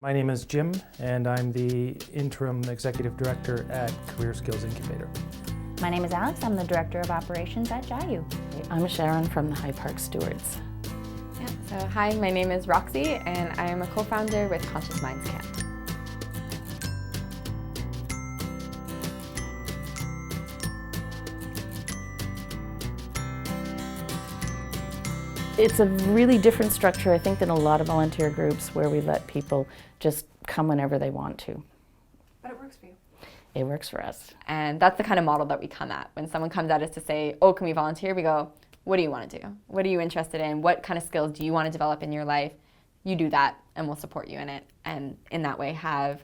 My name is Jim, and I'm the Interim Executive Director at Career Skills Incubator. My name is Alex. I'm the Director of Operations at JAYU. I'm Sharon from the High Park Stewards. So hi, my name is Roxy, and I am a co-founder with Conscious Minds Camp. It's a really different structure, I think, than a lot of volunteer groups where we let people just come whenever they want to. But it works for you. It works for us. And that's the kind of model that we come at. When someone comes at us to say, oh, can we volunteer? We go, what do you want to do? What are you interested in? What kind of skills do you want to develop in your life? You do that, and we'll support you in it. And in that way, have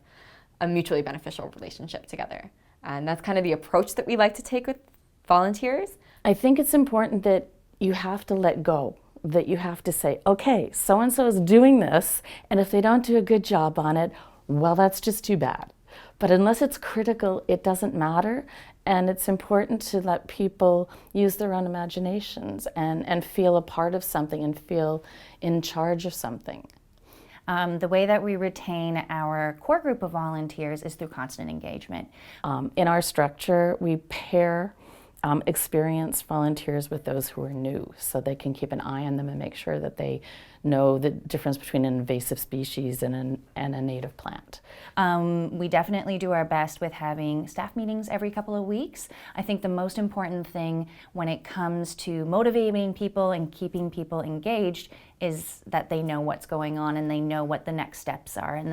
a mutually beneficial relationship together. And that's kind of the approach that we like to take with volunteers. I think it's important that you have to let go. That you have to say, okay, so-and-so is doing this, and if they don't do a good job on it, well, that's just too bad. But unless it's critical, it doesn't matter, and it's important to let people use their own imaginations and feel a part of something and feel in charge of something. The way that we retain our core group of volunteers is through constant engagement. In our structure, we pair experienced volunteers with those who are new, so they can keep an eye on them and make sure that they know the difference between an invasive species and a native plant. We definitely do our best with having staff meetings every couple of weeks. I think the most important thing when it comes to motivating people and keeping people engaged is that they know what's going on and they know what the next steps are and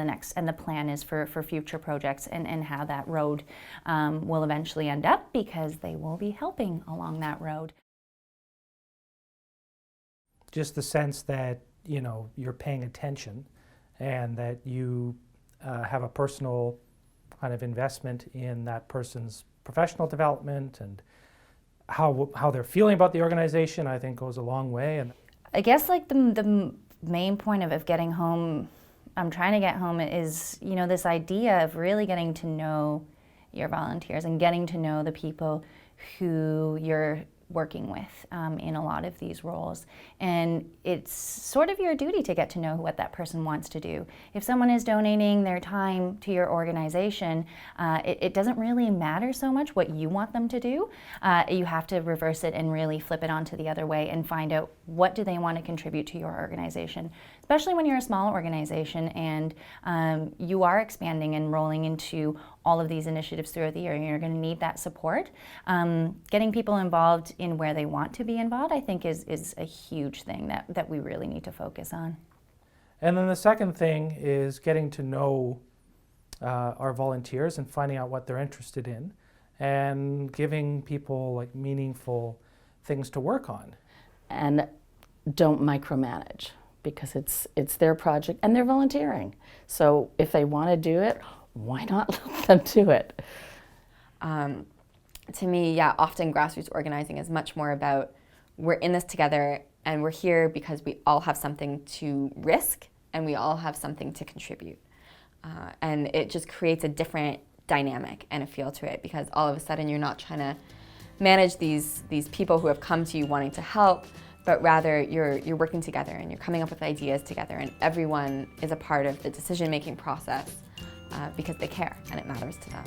the plan is for future projects and how that road will eventually end up, because they will be helping along that road. Just the sense that, you know, you're paying attention and that you have a personal kind of investment in that person's professional development and how they're feeling about the organization, I think goes a long way. And I guess like the main point of getting home, I'm trying to get home, is, you know, this idea of really getting to know your volunteers and getting to know the people who you're working with in a lot of these roles. And it's sort of your duty to get to know what that person wants to do. If someone is donating their time to your organization, it doesn't really matter so much what you want them to do. You have to reverse it and really flip it onto the other way and find out what do they want to contribute to your organization, especially when you're a small organization and you are expanding and rolling into all of these initiatives throughout the year. You're going to need that support. Getting people involved in where they want to be involved, I think, is a huge thing that we really need to focus on. then the second thing is getting to know our volunteers and finding out what they're interested in and giving people like meaningful things to work on. And don't micromanage, because it's their project and they're volunteering. So if they want to do it, why not let them do it? To me, often grassroots organizing is much more about we're in this together and we're here because we all have something to risk and we all have something to contribute. And it just creates a different dynamic and a feel to it, because all of a sudden you're not trying to manage these people who have come to you wanting to help, but rather you're working together and you're coming up with ideas together, and everyone is a part of the decision-making process because they care and it matters to them.